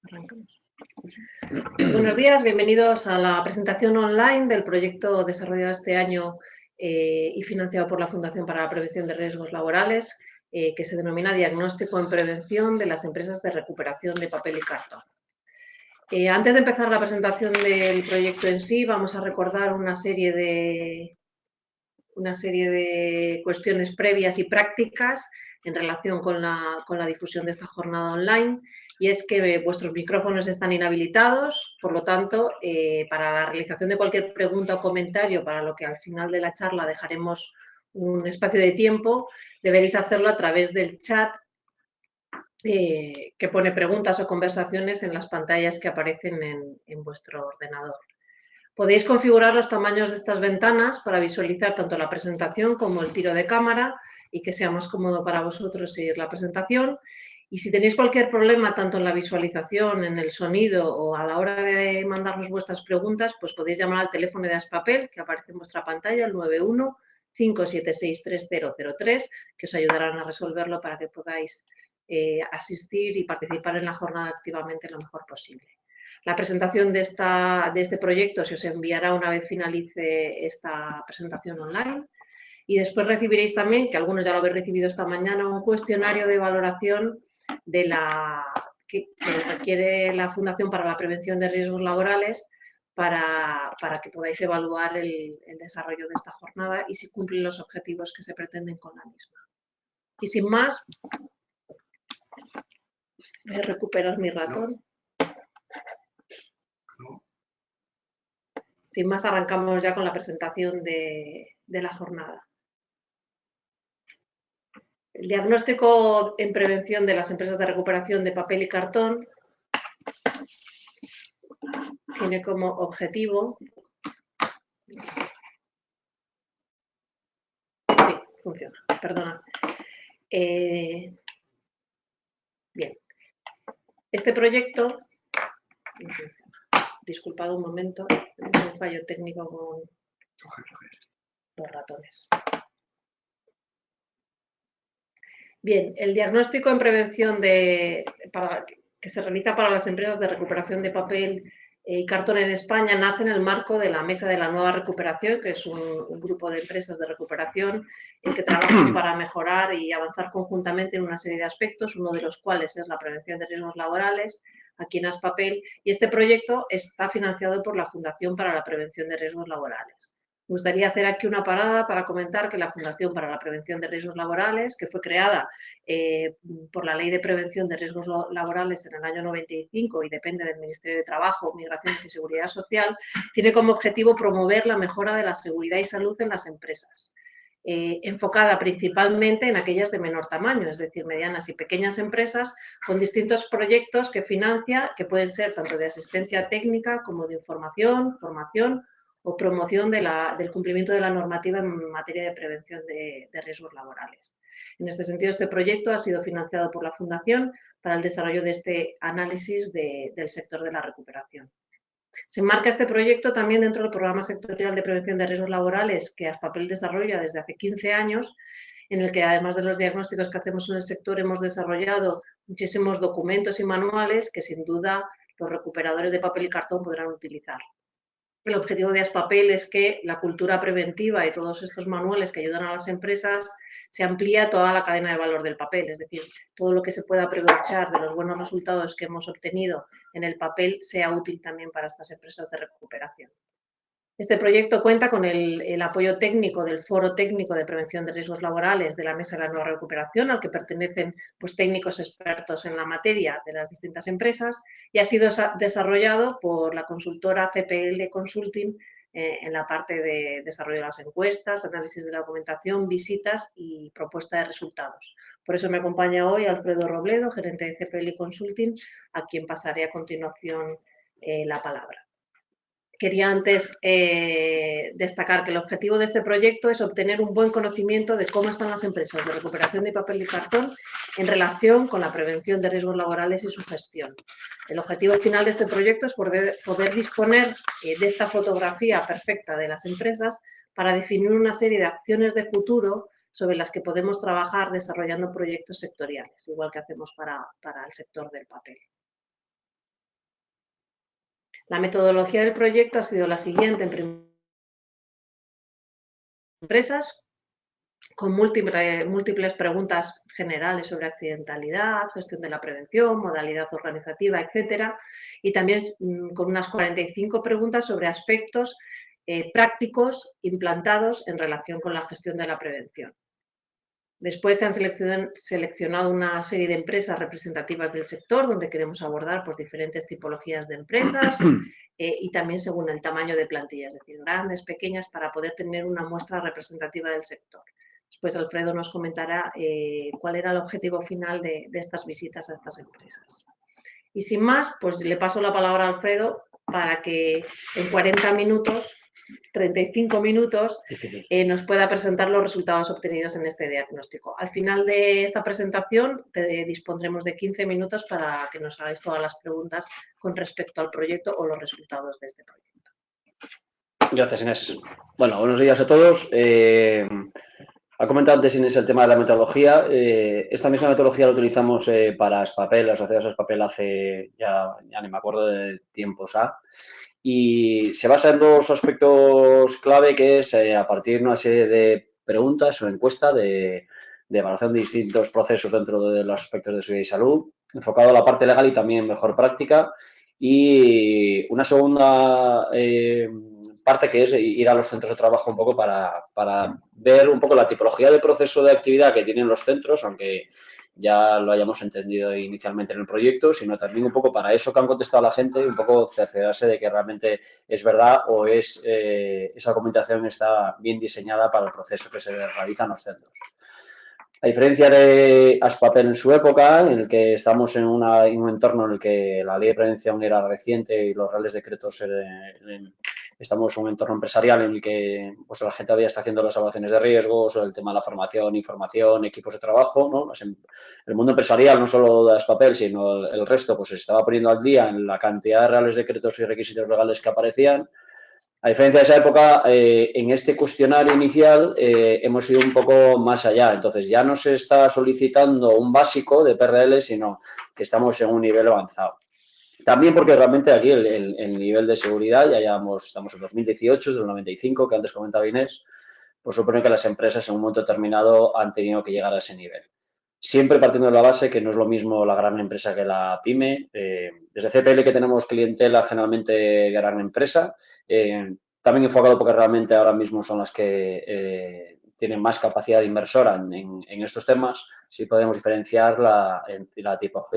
Arrancamos. Buenos días, bienvenidos a la presentación online del proyecto desarrollado este año y financiado por la Fundación para la Prevención de Riesgos Laborales, que se denomina Diagnóstico en Prevención de las Empresas de Recuperación de Papel y Cartón. Antes de empezar la presentación del proyecto en sí, vamos a recordar una serie de cuestiones previas y prácticas en relación con la difusión de esta jornada online, y es que vuestros micrófonos están inhabilitados, por lo tanto, para la realización de cualquier pregunta o comentario, para lo que al final de la charla dejaremos un espacio de tiempo, deberéis hacerlo a través del chat que pone preguntas o conversaciones en las pantallas que aparecen en vuestro ordenador. Podéis configurar los tamaños de estas ventanas para visualizar tanto la presentación como el tiro de cámara y que sea más cómodo para vosotros seguir la presentación. Y si tenéis cualquier problema, tanto en la visualización, en el sonido o a la hora de mandarnos vuestras preguntas, pues podéis llamar al teléfono de Aspapel, que aparece en vuestra pantalla, el 91 576 3003, que os ayudarán a resolverlo para que podáis asistir y participar en la jornada activamente lo mejor posible. La presentación de este proyecto se os enviará una vez finalice esta presentación online, y después recibiréis también, que algunos ya lo habéis recibido esta mañana, un cuestionario de valoración que requiere la Fundación para la Prevención de Riesgos Laborales para que podáis evaluar el desarrollo de esta jornada y si cumplen los objetivos que se pretenden con la misma. Y sin más, voy a recuperar mi ratón. Sin más, arrancamos ya con la presentación de la jornada. El diagnóstico en prevención de las empresas de recuperación de papel y cartón tiene como objetivo... Sí, funciona, perdona. Bien. Este proyecto... Disculpad un momento, tengo un fallo técnico con los ratones. Bien, el diagnóstico en prevención que se realiza para las empresas de recuperación de papel y cartón en España nace en el marco de la Mesa de la Nueva Recuperación, que es un grupo de empresas de recuperación en que trabajan para mejorar y avanzar conjuntamente en una serie de aspectos, uno de los cuales es la prevención de riesgos laborales, aquí en Aspapel, y este proyecto está financiado por la Fundación para la Prevención de Riesgos Laborales. Me gustaría hacer aquí una parada para comentar que la Fundación para la Prevención de Riesgos Laborales, que fue creada por la Ley de Prevención de Riesgos Laborales en el año 95 y depende del Ministerio de Trabajo, Migraciones y Seguridad Social, tiene como objetivo promover la mejora de la seguridad y salud en las empresas, enfocada principalmente en aquellas de menor tamaño, es decir, medianas y pequeñas empresas, con distintos proyectos que financia, que pueden ser tanto de asistencia técnica como de información, formación o promoción del cumplimiento de la normativa en materia de prevención de riesgos laborales. En este sentido, este proyecto ha sido financiado por la Fundación para el desarrollo de este análisis del sector de la recuperación. Se enmarca este proyecto también dentro del Programa Sectorial de Prevención de Riesgos Laborales que Aspapel desarrolla desde hace 15 años, en el que además de los diagnósticos que hacemos en el sector hemos desarrollado muchísimos documentos y manuales que sin duda los recuperadores de papel y cartón podrán utilizar. El objetivo de Aspapel es que la cultura preventiva y todos estos manuales que ayudan a las empresas se amplía a toda la cadena de valor del papel, es decir, todo lo que se pueda aprovechar de los buenos resultados que hemos obtenido en el papel sea útil también para estas empresas de recuperación. Este proyecto cuenta con el apoyo técnico del Foro Técnico de Prevención de Riesgos Laborales de la Mesa de la Nueva Recuperación, al que pertenecen técnicos expertos en la materia de las distintas empresas, y ha sido desarrollado por la consultora CPL Consulting en la parte de desarrollo de las encuestas, análisis de la documentación, visitas y propuesta de resultados. Por eso me acompaña hoy Alfredo Robledo, gerente de CPL Consulting, a quien pasaré a continuación la palabra. Quería antes destacar que el objetivo de este proyecto es obtener un buen conocimiento de cómo están las empresas de recuperación de papel y cartón en relación con la prevención de riesgos laborales y su gestión. El objetivo final de este proyecto es poder disponer de esta fotografía perfecta de las empresas para definir una serie de acciones de futuro sobre las que podemos trabajar desarrollando proyectos sectoriales, igual que hacemos para el sector del papel. La metodología del proyecto ha sido la siguiente en empresas, con múltiples preguntas generales sobre accidentalidad, gestión de la prevención, modalidad organizativa, etcétera, y también con unas 45 preguntas sobre aspectos prácticos implantados en relación con la gestión de la prevención. Después se han seleccionado una serie de empresas representativas del sector donde queremos abordar pues, diferentes tipologías de empresas y también según el tamaño de plantilla, es decir, grandes, pequeñas, para poder tener una muestra representativa del sector. Después Alfredo nos comentará cuál era el objetivo final de estas visitas a estas empresas. Y sin más, pues le paso la palabra a Alfredo para que en 40 minutos 35 minutos nos pueda presentar los resultados obtenidos en este diagnóstico. Al final de esta presentación dispondremos de 15 minutos para que nos hagáis todas las preguntas con respecto al proyecto o los resultados de este proyecto. Gracias, Inés. Bueno, buenos días a todos. Ha comentado antes Inés el tema de la metodología. Esta misma metodología la utilizamos para Aspapel, asociados a Aspapel hace ya ni me acuerdo de tiempos y se basa en dos aspectos clave, que es a partir de una serie de preguntas o encuesta de evaluación de distintos procesos dentro de los aspectos de seguridad y salud, enfocado a la parte legal y también mejor práctica. Y una segunda parte que es ir a los centros de trabajo un poco para ver un poco la tipología de proceso de actividad que tienen los centros, aunque ya lo hayamos entendido inicialmente en el proyecto, sino también un poco para eso que han contestado la gente, un poco cerciorarse de que realmente es verdad o esa documentación está bien diseñada para el proceso que se realiza en los centros. A diferencia de Aspapel en su época, en el que estamos en un entorno en el que la ley de prevención era reciente y los reales decretos estamos en un entorno empresarial en el que pues, la gente había estado haciendo las evaluaciones de riesgos, el tema de la formación, información, equipos de trabajo, ¿no? El mundo empresarial, no solo de Aspapel, sino el resto, pues se estaba poniendo al día en la cantidad de reales decretos y requisitos legales que aparecían. A diferencia de esa época, en este cuestionario inicial hemos ido un poco más allá. Entonces, ya no se está solicitando un básico de PRL, sino que estamos en un nivel avanzado. También porque realmente aquí el nivel de seguridad, estamos en 2018, es del 95, que antes comentaba Inés, pues supone que las empresas en un momento determinado han tenido que llegar a ese nivel. Siempre partiendo de la base que no es lo mismo la gran empresa que la pyme. Desde CPL que tenemos clientela generalmente gran empresa, también enfocado porque realmente ahora mismo son las que tienen más capacidad inversora en estos temas. Sí podemos diferenciar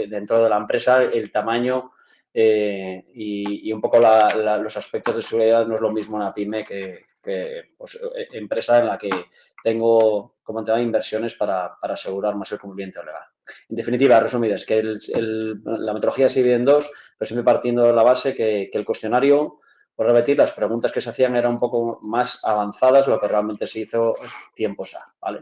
dentro de la empresa el tamaño y un poco los aspectos de seguridad. No es lo mismo una pyme que pues, empresa en la que tengo como tema inversiones para asegurar más el cumplimiento legal. En definitiva, resumidas, que la metodología se divide en dos, pero siempre partiendo de la base que el cuestionario, por repetir, las preguntas que se hacían eran un poco más avanzadas de lo que realmente se hizo tiempos ¿vale?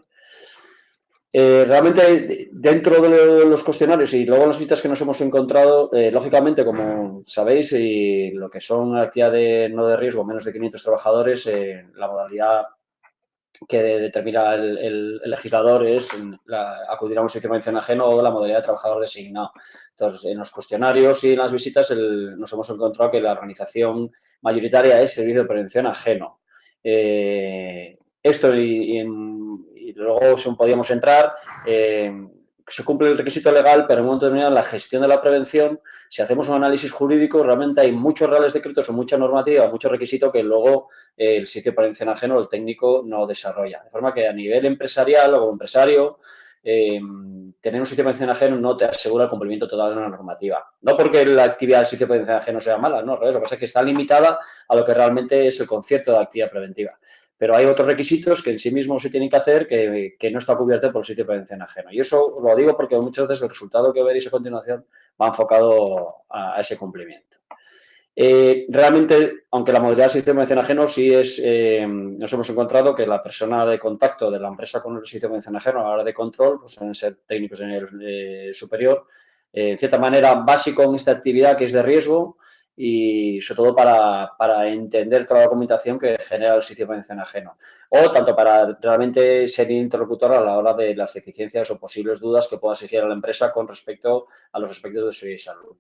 Realmente dentro de los cuestionarios y luego las visitas que nos hemos encontrado, lógicamente, como sabéis, y lo que son actividades no de riesgo, menos de 500 trabajadores, la modalidad que determina el legislador es acudir a un servicio de prevención ajeno o la modalidad de trabajador designado. Entonces, en los cuestionarios y en las visitas nos hemos encontrado que la organización mayoritaria es servicio de prevención ajeno. Esto y luego podíamos entrar, se cumple el requisito legal, pero en un momento determinado en la gestión de la prevención, si hacemos un análisis jurídico, realmente hay muchos reales decretos o mucha normativa, mucho requisito que luego el servicio de prevención ajeno o el técnico no desarrolla. De forma que a nivel empresarial o como empresario, tener un servicio de prevención ajeno no te asegura el cumplimiento total de una normativa. No porque la actividad del servicio de prevención ajeno sea mala, no, lo que pasa es que está limitada a lo que realmente es el concepto de actividad preventiva. Pero hay otros requisitos que en sí mismos se tienen que hacer que no está cubierto por el sitio de prevención ajeno. Y eso lo digo porque muchas veces el resultado que veréis a continuación va enfocado a ese cumplimiento. Realmente, aunque la modalidad de servicio de prevención ajeno sí nos hemos encontrado que la persona de contacto de la empresa con el servicio de prevención ajeno a la hora de control, pues deben ser técnicos en el superior, en cierta manera básico en esta actividad que es de riesgo, y sobre todo para entender toda la documentación que genera el sitio de prevención ajeno. O tanto para realmente ser interlocutor a la hora de las deficiencias o posibles dudas que pueda existir a la empresa con respecto a los aspectos de seguridad y salud.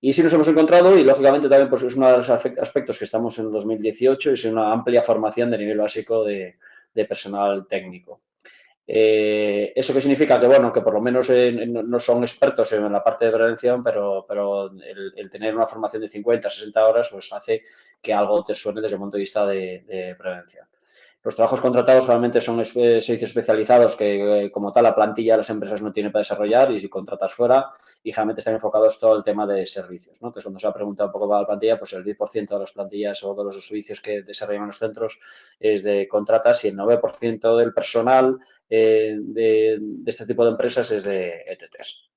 Y sí nos hemos encontrado, y lógicamente también pues, es uno de los aspectos que estamos en 2018, es una amplia formación de nivel básico de personal técnico. ¿Eso qué significa? Que, bueno, que por lo menos no son expertos en la parte de prevención, pero el tener una formación de 50, 60 horas, pues hace que algo te suene desde el punto de vista de prevención. Los trabajos contratados realmente son servicios especializados que, como tal, la plantilla de las empresas no tiene para desarrollar y si contratas fuera, y generalmente están enfocados todo el tema de servicios, ¿no? Entonces, cuando se ha preguntado un poco para la plantilla, pues el 10% de las plantillas o de los servicios que desarrollan los centros es de contratas y el 9% del personal de este tipo de empresas es de ETTs.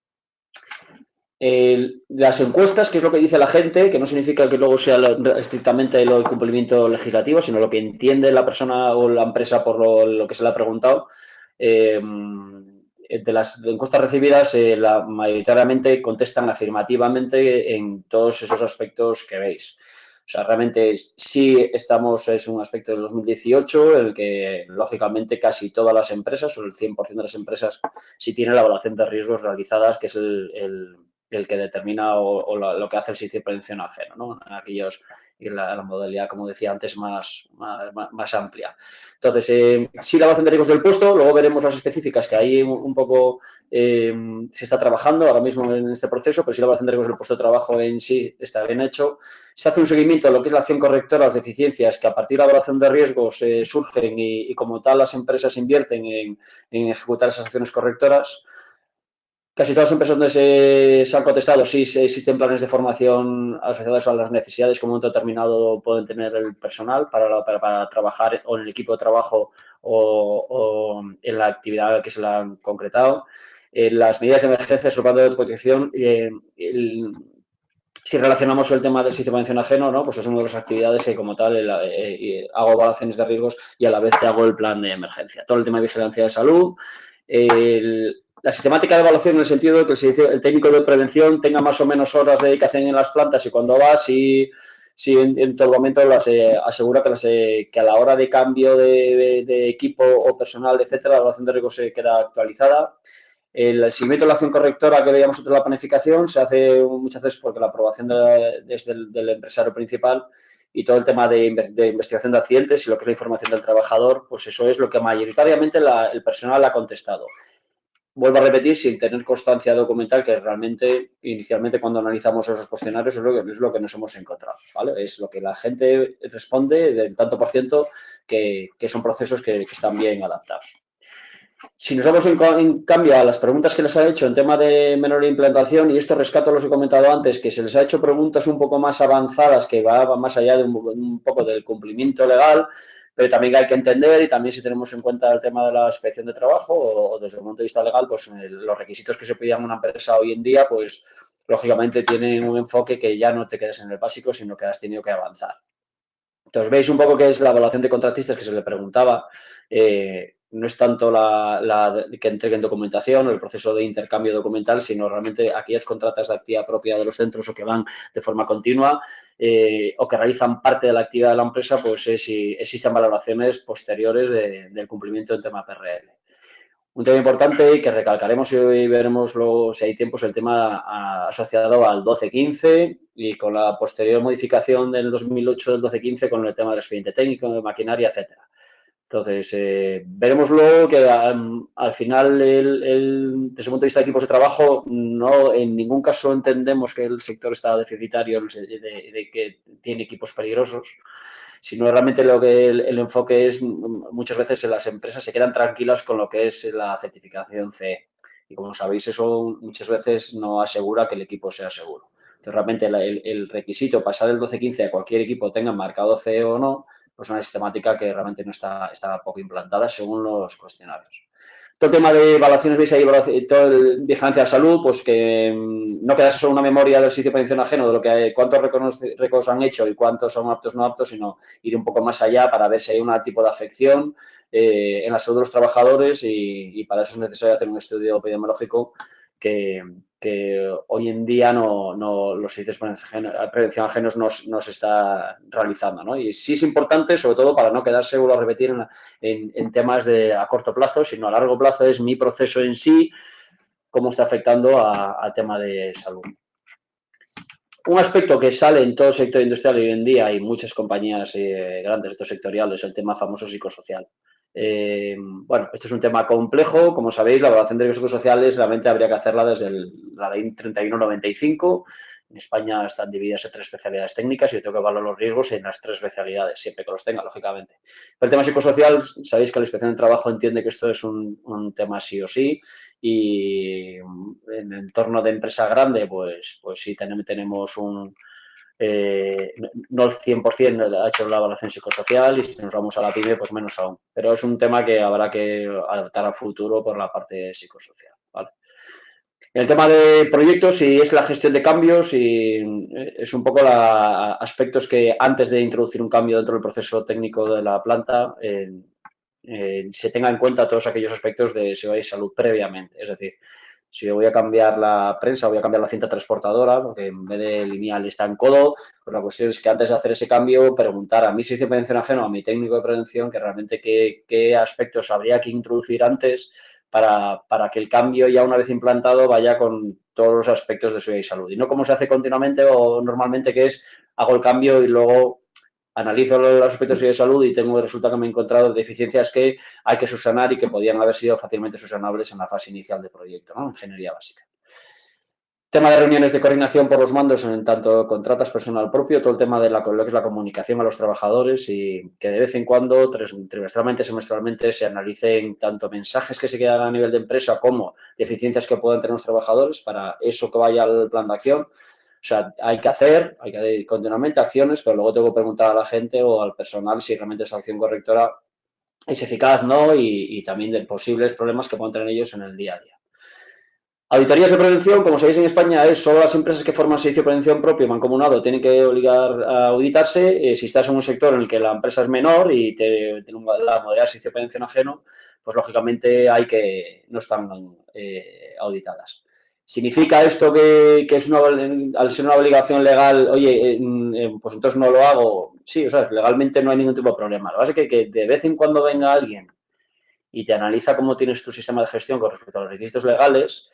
Las encuestas, que es lo que dice la gente, que no significa que luego sea estrictamente el cumplimiento legislativo, sino lo que entiende la persona o la empresa por lo que se le ha preguntado. De las encuestas recibidas, mayoritariamente contestan afirmativamente en todos esos aspectos que veis. O sea, realmente sí estamos, es un aspecto del 2018 en el que, lógicamente, casi todas las empresas, o el 100% de las empresas, sí tienen la evaluación de riesgos realizadas, que es el que determina lo que hace el servicio de prevención ajeno, ¿no? En aquellos, la modalidad, como decía antes, más amplia. Entonces, sí la evaluación de riesgos del puesto, luego veremos las específicas que ahí un poco se está trabajando ahora mismo en este proceso, pero sí la evaluación de riesgos del puesto de trabajo en sí está bien hecho. Se hace un seguimiento de lo que es la acción correctora, las deficiencias que a partir de la evaluación de riesgos surgen y como tal las empresas invierten en ejecutar esas acciones correctoras. Casi todas las empresas donde se han contestado sí existen planes de formación asociados a las necesidades que en un momento determinado pueden tener el personal para trabajar o en el equipo de trabajo o en la actividad que se le han concretado. Las medidas de emergencia, el plan de protección, si relacionamos el tema del sistema de prevención ajeno, ¿no? Pues es una de las actividades que como tal hago evaluaciones de riesgos y a la vez te hago el plan de emergencia. Todo el tema de vigilancia de salud, la sistemática de evaluación en el sentido de que el técnico de prevención tenga más o menos horas de dedicación en las plantas y cuando va, si en todo momento asegura que a la hora de cambio de equipo o personal, etcétera, la evaluación de riesgos se queda actualizada. El seguimiento de la acción correctora que veíamos nosotros en la planificación se hace muchas veces porque la aprobación desde del empresario principal y todo el tema de investigación de accidentes y lo que es la información del trabajador, pues eso es lo que mayoritariamente el personal ha contestado. Vuelvo a repetir, sin tener constancia documental, que realmente, inicialmente, cuando analizamos esos cuestionarios, es lo que nos hemos encontrado, ¿vale? Es lo que la gente responde del tanto por ciento que son procesos que están bien adaptados. Si nos vamos en cambio a las preguntas que les ha hecho en tema de menor implantación, y esto rescato los que he comentado antes, que se les ha hecho preguntas un poco más avanzadas que van más allá de un poco del cumplimiento legal, pero también hay que entender y también si tenemos en cuenta el tema de la inspección de trabajo o desde el punto de vista legal, pues los requisitos que se pidían a una empresa hoy en día, pues lógicamente tienen un enfoque que ya no te quedes en el básico, sino que has tenido que avanzar. Entonces, veis un poco qué es la evaluación de contratistas que se le preguntaba. No es tanto que entreguen documentación o el proceso de intercambio documental, sino realmente aquellas contratas de actividad propia de los centros o que van de forma continua o que realizan parte de la actividad de la empresa, pues si existen valoraciones posteriores del cumplimiento del tema PRL. Un tema importante que recalcaremos y veremos luego si hay tiempo es el tema asociado al 1215 y con la posterior modificación del 2008 del 1215 con el tema del expediente técnico, de maquinaria, etcétera. Entonces, veremos luego que al final, desde el punto de vista de equipos de trabajo, no en ningún caso entendemos que el sector está deficitario de que tiene equipos peligrosos, sino realmente lo que el enfoque es muchas veces en las empresas se quedan tranquilas con lo que es la certificación CE. Y como sabéis, eso muchas veces no asegura que el equipo sea seguro. Entonces, realmente el requisito pasar el 1215 a cualquier equipo tenga marcado CE o no, pues una sistemática que realmente no está poco implantada según los cuestionarios. Todo el tema de evaluaciones, veis ahí, todo el vigilancia de salud, pues que no quedarse solo una memoria del sitio de prevención ajeno, de lo que cuántos récords han hecho y cuántos son aptos o no aptos, sino ir un poco más allá para ver si hay un tipo de afección en la salud de los trabajadores y para eso es necesario hacer un estudio epidemiológico que que hoy en día los servicios de prevención ajenos no se está realizando, ¿no? Y sí es importante, sobre todo para no quedarse, vuelvo a repetir, en temas de a corto plazo, sino a largo plazo es mi proceso en sí, cómo está afectando al tema de salud. Un aspecto que sale en todo el sector industrial hoy en día y muchas compañías grandes, estos sectoriales, es el tema famoso psicosocial. Bueno, este es un tema complejo. Como sabéis, la evaluación de riesgos psicosociales realmente habría que hacerla desde la ley 3195. En España están divididas en 3 especialidades técnicas y yo tengo que evaluar los riesgos en las 3 especialidades, siempre que los tenga, lógicamente. Pero el tema psicosocial, sabéis que la Inspección de Trabajo entiende que esto es un tema sí o sí, y en el entorno de empresa grande, pues sí tenemos no el 100% ha hecho la evaluación psicosocial, y si nos vamos a la PYME, pues menos aún. Pero es un tema que habrá que adaptar al futuro por la parte psicosocial, ¿vale? El tema de proyectos y es la gestión de cambios y es un poco aspectos que antes de introducir un cambio dentro del proceso técnico de la planta se tenga en cuenta todos aquellos aspectos de seguridad y salud previamente. Es decir, si yo voy a cambiar la prensa, voy a cambiar la cinta transportadora, porque en vez de lineal está en codo, pues la cuestión es que antes de hacer ese cambio, preguntar a mi servicio de prevención ajeno, a mi técnico de prevención, que realmente qué aspectos habría que introducir antes para que el cambio ya una vez implantado vaya con todos los aspectos de seguridad y salud. Y no como se hace continuamente o normalmente, que es hago el cambio y luego analizo los aspectos de salud y resulta que me he encontrado deficiencias que hay que subsanar y que podían haber sido fácilmente subsanables en la fase inicial del proyecto, ¿no? Ingeniería básica. Tema de reuniones de coordinación por los mandos, en tanto contratas personal propio, todo el tema de lo que es la comunicación a los trabajadores y que de vez en cuando, trimestralmente, semestralmente, se analicen tanto mensajes que se quedan a nivel de empresa como deficiencias que puedan tener los trabajadores para eso que vaya al plan de acción. O sea, hay que hacer continuamente acciones, pero luego tengo que preguntar a la gente o al personal si realmente esa acción correctora es eficaz, ¿no? Y también de posibles problemas que puedan tener ellos en el día a día. Auditorías de prevención, como sabéis en España, es solo las empresas que forman servicio de prevención propio mancomunado tienen que obligar a auditarse. Si estás en un sector en el que la empresa es menor y tiene la modalidad de servicio de prevención ajeno, pues lógicamente no están auditadas. ¿Significa esto que es al ser una obligación legal, oye, pues entonces no lo hago? Sí, o sea, legalmente no hay ningún tipo de problema. Lo que pasa es que de vez en cuando venga alguien y te analiza cómo tienes tu sistema de gestión con respecto a los requisitos legales,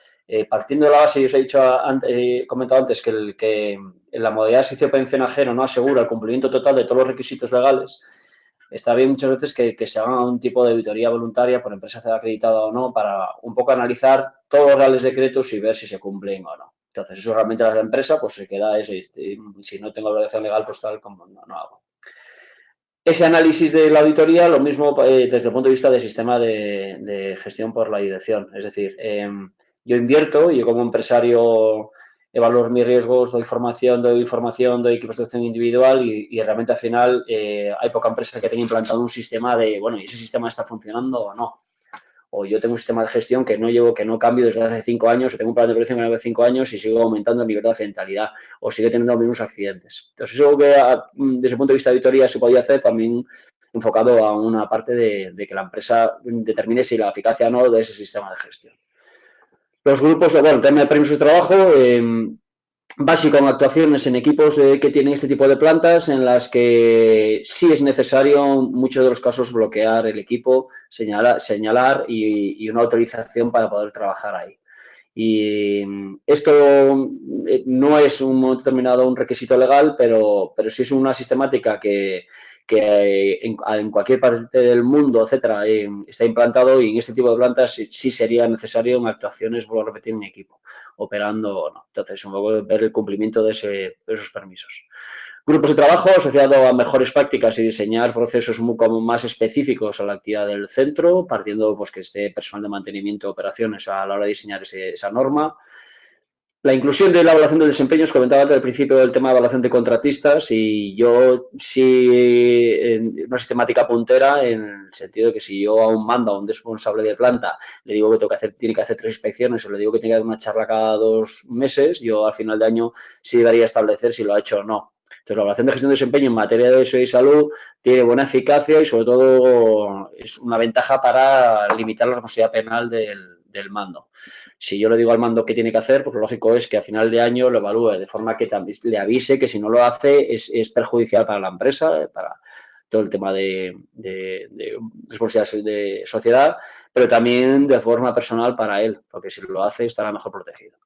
partiendo de la base, yo os he comentado antes que en la modalidad de servicio de prevención ajeno no asegura el cumplimiento total de todos los requisitos legales. Está bien muchas veces que se haga un tipo de auditoría voluntaria por empresa acreditada o no, para un poco analizar todos los reales decretos y ver si se cumplen o no. Entonces, eso realmente la empresa pues se queda eso, y si no tengo obligación legal, pues tal como no hago. Ese análisis de la auditoría, lo mismo desde el punto de vista del sistema de gestión por la dirección. Es decir, yo invierto, yo como empresario evalúo mis riesgos, doy información, doy equipos de acción individual y realmente al final hay poca empresa que tenga implantado un sistema de, bueno, ¿y ese sistema está funcionando o no? O yo tengo un sistema de gestión que no cambio desde hace 5 años, o tengo un plan de prevención que llevo 5 años y sigo aumentando el nivel de accidentalidad, o sigue teniendo los mismos accidentes. Entonces, eso que desde el punto de vista de auditoría se podía hacer también enfocado a una parte de que la empresa determine si la eficacia o no de ese sistema de gestión. Los grupos, bueno, el tema de permisos de trabajo, básico en actuaciones en equipos que tienen este tipo de plantas en las que sí es necesario en muchos de los casos bloquear el equipo, señalar y una autorización para poder trabajar ahí. Y esto no es un momento determinado un requisito legal, pero sí es una sistemática que en cualquier parte del mundo, etcétera, está implantado, y en este tipo de plantas sí sería necesario en actuaciones, vuelvo a repetir, en equipo, operando o no. Entonces, un poco ver el cumplimiento de esos permisos. Grupos de trabajo asociados a mejores prácticas y diseñar procesos como más específicos a la actividad del centro, partiendo pues que esté personal de mantenimiento de operaciones a la hora de diseñar esa norma. La inclusión de la evaluación de desempeño, os comentaba antes al principio del tema de evaluación de contratistas, y yo sí en una sistemática puntera en el sentido de que si yo aún mando a un responsable de planta, le digo que tiene que hacer 3 inspecciones o le digo que tiene que dar una charla cada 2 meses, yo al final de año sí debería establecer si lo ha hecho o no. Entonces, la evaluación de gestión de desempeño en materia de seguridad y salud tiene buena eficacia y, sobre todo, es una ventaja para limitar la responsabilidad penal del mando. Si yo le digo al mando qué tiene que hacer, pues lo lógico es que a final de año lo evalúe, de forma que también le avise que si no lo hace es perjudicial para la empresa, para todo el tema de responsabilidad de sociedad, pero también de forma personal para él, porque si lo hace estará mejor protegido.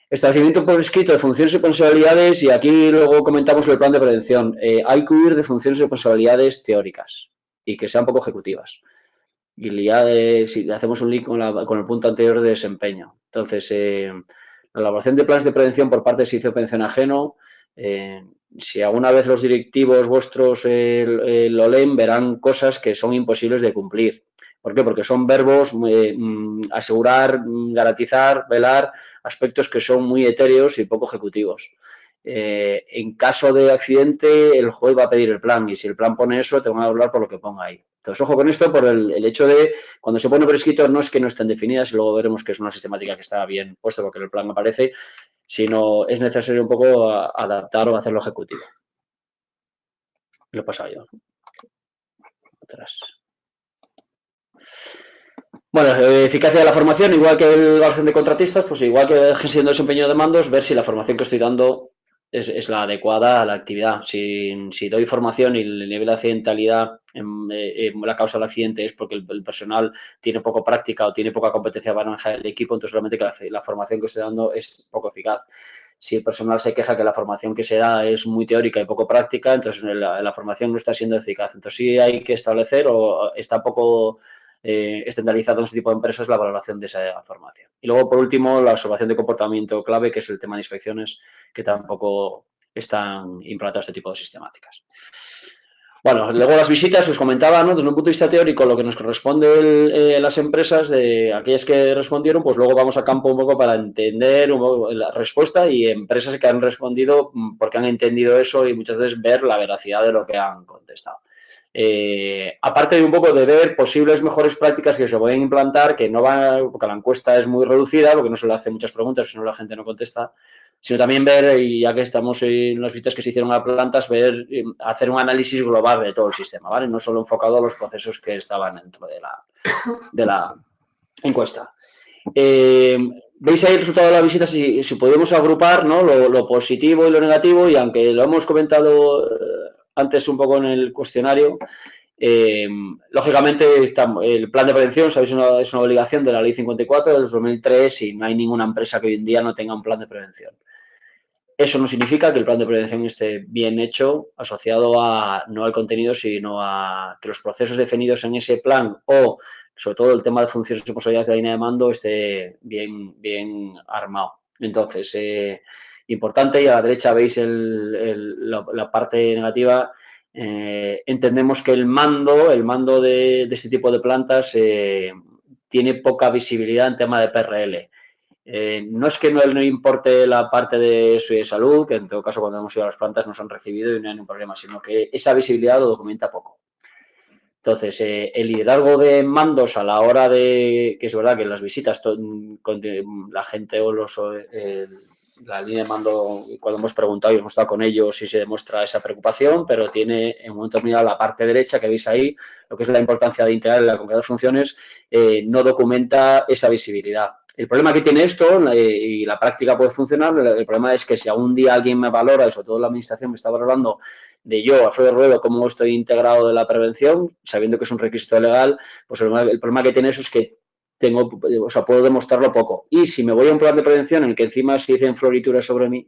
Establecimiento por escrito de funciones y responsabilidades, y aquí luego comentamos el plan de prevención. Hay que huir de funciones y responsabilidades teóricas y que sean poco ejecutivas. Y ya si hacemos un link con el punto anterior de desempeño. Entonces, la elaboración de planes de prevención por parte del servicio de prevención ajeno, si alguna vez los directivos vuestros lo leen, verán cosas que son imposibles de cumplir. ¿Por qué? Porque son verbos asegurar, garantizar, velar, aspectos que son muy etéreos y poco ejecutivos. En caso de accidente, el juez va a pedir el plan y si el plan pone eso, te van a hablar por lo que ponga ahí. Entonces, ojo con esto por el hecho de cuando se pone por escrito no es que no estén definidas y luego veremos que es una sistemática que está bien puesto porque el plan aparece, sino es necesario un poco adaptar o hacerlo ejecutivo. Lo he pasado yo. Atrás. Bueno, eficacia de la formación, igual que el evaluación de contratistas, pues igual que gestión de desempeño de mandos, ver si la formación que estoy dando es la adecuada a la actividad. Si doy formación y el nivel de accidentalidad en la causa del accidente es porque el personal tiene poca práctica o tiene poca competencia para manejar el equipo, entonces realmente que la formación que estoy dando es poco eficaz. Si el personal se queja que la formación que se da es muy teórica y poco práctica, entonces la formación no está siendo eficaz. Entonces sí hay que establecer o está poco estandarizado en este tipo de empresas la valoración de esa formación. Y luego, por último, la observación de comportamiento clave, que es el tema de inspecciones, que tampoco están implantados este tipo de sistemáticas. Bueno, luego las visitas, os comentaba, ¿no? Desde un punto de vista teórico, lo que nos corresponde las empresas, de aquellas que respondieron, pues luego vamos a campo un poco para entender un poco la respuesta y empresas que han respondido porque han entendido eso y muchas veces ver la veracidad de lo que han contestado. Aparte de un poco de ver posibles mejores prácticas que se pueden implantar, que no van, porque la encuesta es muy reducida, porque no se le hace muchas preguntas, si no la gente no contesta, sino también ver, y ya que estamos en las visitas que se hicieron a plantas, ver, hacer un análisis global de todo el sistema, ¿vale? No solo enfocado a los procesos que estaban dentro de la encuesta. Veis ahí el resultado de la visita, si podemos agrupar, ¿no? Lo positivo y lo negativo, y aunque lo hemos comentado antes un poco en el cuestionario, lógicamente el plan de prevención, sabéis, es una obligación de la Ley 54 del 2003 y no hay ninguna empresa que hoy en día no tenga un plan de prevención. Eso no significa que el plan de prevención esté bien hecho, asociado no al contenido, sino a que los procesos definidos en ese plan o, sobre todo, el tema de funciones y responsabilidades de la línea de mando esté bien armado. Entonces, importante, y a la derecha veis la parte negativa. Entendemos que el mando de este tipo de plantas tiene poca visibilidad en tema de PRL. No es que no importe la parte de su salud, que en todo caso cuando hemos ido a las plantas nos han recibido y no hay ningún problema, sino que esa visibilidad lo documenta poco. Entonces, el liderazgo de mandos a la hora de, que es verdad que en las visitas la gente o la línea de mando, cuando hemos preguntado y hemos estado con ellos, sí se demuestra esa preocupación, pero tiene en un momento determinado la parte derecha que veis ahí, lo que es la importancia de integrar en la comunidad de funciones, no documenta esa visibilidad. El problema que tiene esto, y la práctica puede funcionar, el problema es que si algún día alguien me valora, y sobre todo la administración me está valorando, de yo, Alfredo Ruedo, cómo estoy integrado de la prevención, sabiendo que es un requisito legal, pues el problema que tiene eso es que puedo demostrarlo poco. Y si me voy a un plan de prevención en el que encima se dicen florituras sobre mí,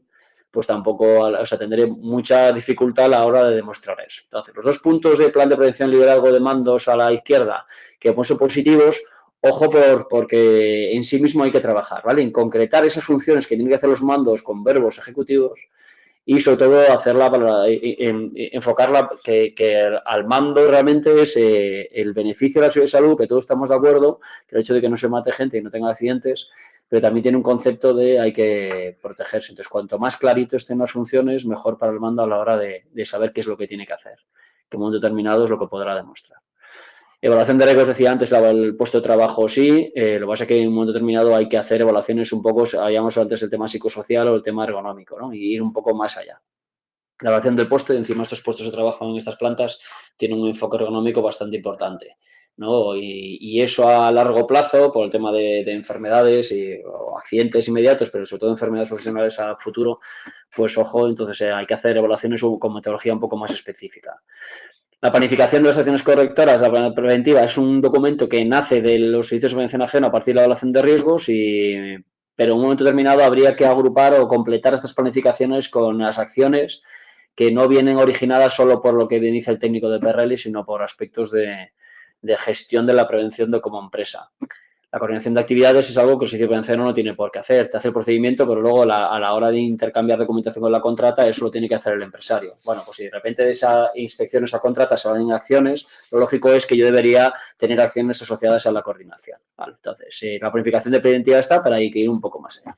pues tampoco, tendré mucha dificultad a la hora de demostrar eso. Entonces, los dos puntos de plan de prevención liderazgo de mandos a la izquierda, que son positivos, ojo porque en sí mismo hay que trabajar, ¿vale? En concretar esas funciones que tienen que hacer los mandos con verbos ejecutivos y sobre todo enfocarla que al mando realmente es el beneficio de la salud, que todos estamos de acuerdo, que el hecho de que no se mate gente y no tenga accidentes, pero también tiene un concepto de hay que protegerse. Entonces, cuanto más clarito estén las funciones, mejor para el mando a la hora de saber qué es lo que tiene que hacer, que en un momento determinado es lo que podrá demostrar. Evaluación de riesgos, decía antes, el puesto de trabajo sí, lo que pasa es que en un momento determinado hay que hacer evaluaciones un poco, habíamos antes el tema psicosocial o el tema ergonómico, ¿no? Y ir un poco más allá. La evaluación del puesto, y encima estos puestos de trabajo en estas plantas tienen un enfoque ergonómico bastante importante. ¿no? Y eso a largo plazo, por el tema de enfermedades o accidentes inmediatos, pero sobre todo enfermedades profesionales a futuro, pues ojo, entonces hay que hacer evaluaciones con metodología un poco más específica. La planificación de las acciones correctoras, la plan preventiva, es un documento que nace de los servicios de prevención ajena a partir de la evaluación de riesgos, pero en un momento determinado habría que agrupar o completar estas planificaciones con las acciones que no vienen originadas solo por lo que dice el técnico de PRL, sino por aspectos de gestión de la prevención de como empresa. La coordinación de actividades es algo que el servicio financiero no tiene por qué hacer. Te hace el procedimiento, pero luego a la hora de intercambiar documentación con la contrata, eso lo tiene que hacer el empresario. Bueno, pues si de repente de esa inspección, esa contrata se van en acciones, lo lógico es que yo debería tener acciones asociadas a la coordinación. ¿Vale? Entonces, la planificación de preventiva está, pero hay que ir un poco más allá.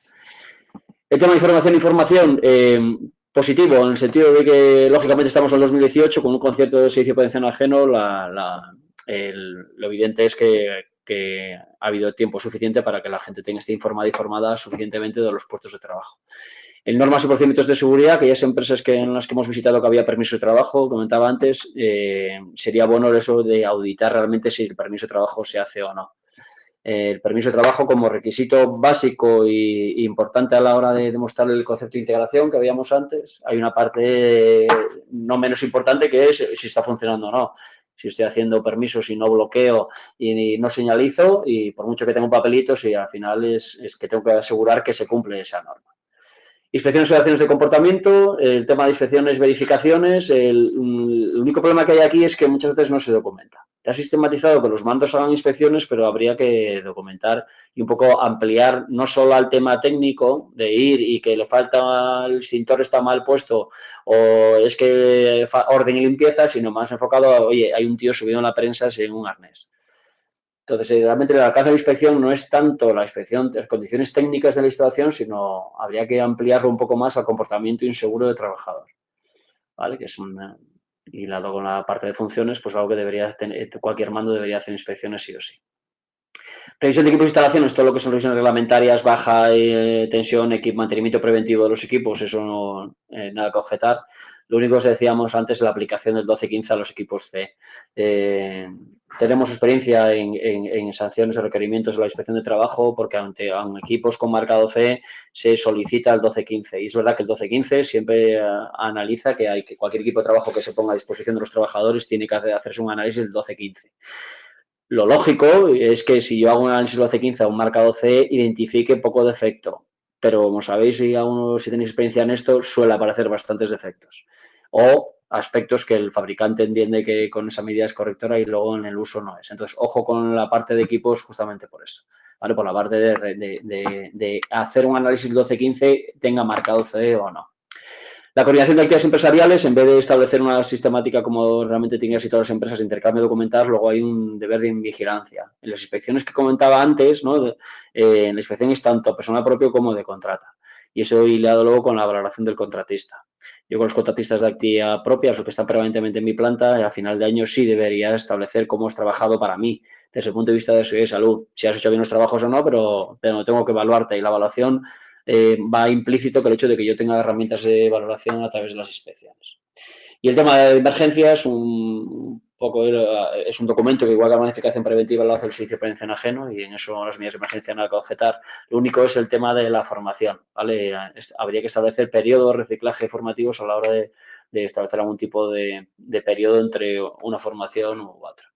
El tema de información, positivo, en el sentido de que, lógicamente, estamos en el 2018 con un concierto de servicio de prevención ajeno. Lo evidente es que ha habido tiempo suficiente para que la gente esté informada y formada suficientemente de los puestos de trabajo. En normas y procedimientos de seguridad, aquellas empresas en las que hemos visitado que había permiso de trabajo, comentaba antes, sería bueno eso de auditar realmente si el permiso de trabajo se hace o no. El permiso de trabajo como requisito básico e importante a la hora de demostrar el concepto de integración que habíamos antes. Hay una parte no menos importante que es si está funcionando o no. Si estoy haciendo permisos y no bloqueo y no señalizo, y por mucho que tenga un papelito, si al final es que tengo que asegurar que se cumple esa norma. Inspecciones y acciones de comportamiento, el tema de inspecciones, verificaciones, el único problema que hay aquí es que muchas veces no se documenta. Se ha sistematizado que los mandos hagan inspecciones, pero habría que documentar y un poco ampliar no solo al tema técnico de ir y que le falta, el extintor está mal puesto o es que orden y limpieza, sino más enfocado a, oye, hay un tío subido en la prensa sin un arnés. Entonces, realmente el alcance de la inspección no es tanto la inspección de las condiciones técnicas de la instalación, sino habría que ampliarlo un poco más al comportamiento inseguro del trabajador, ¿vale? Que es y lado con la parte de funciones, pues algo que debería tener, cualquier mando debería hacer inspecciones sí o sí. Revisión de equipos e instalaciones, todo lo que son revisiones reglamentarias, baja tensión, mantenimiento preventivo de los equipos, eso no nada que objetar. Lo único que decíamos antes es la aplicación del 12-15 a los equipos C. Tenemos experiencia en sanciones o requerimientos de la inspección de trabajo porque ante equipos con marcado C se solicita el 12-15 y es verdad que el 12-15 siempre analiza que cualquier equipo de trabajo que se ponga a disposición de los trabajadores tiene que hacerse un análisis del 12-15. Lo lógico es que si yo hago un análisis del 12-15 a un marcado C, identifique poco defecto. Pero como sabéis, si tenéis experiencia en esto, suele aparecer bastantes defectos. O aspectos que el fabricante entiende que con esa medida es correctora y luego en el uso no es. Entonces, ojo con la parte de equipos justamente por eso. ¿Vale? Por la parte de hacer un análisis 12-15 tenga marcado C o no. La coordinación de actividades empresariales, en vez de establecer una sistemática como realmente tienen casi todas las empresas de intercambio documental, luego hay un deber de vigilancia. En las inspecciones que comentaba antes, ¿no? En la inspección es tanto personal propio como de contrata. Y eso hilado luego con la valoración del contratista. Yo con los contratistas de actividad propia, los que están permanentemente en mi planta, a final de año sí debería establecer cómo has trabajado para mí, desde el punto de vista de seguridad y salud. Si has hecho bien los trabajos o no, pero tengo que evaluarte. Y la evaluación va implícito que el hecho de que yo tenga herramientas de valoración a través de las inspecciones. Y el tema de emergencias, es un documento que igual que la planificación preventiva lo hace el servicio de prevención ajeno y en eso las medidas de emergencia nada que objetar. Lo único es el tema de la formación, ¿vale? Habría que establecer periodos de reciclaje formativos a la hora de establecer algún tipo de periodo entre una formación u otra.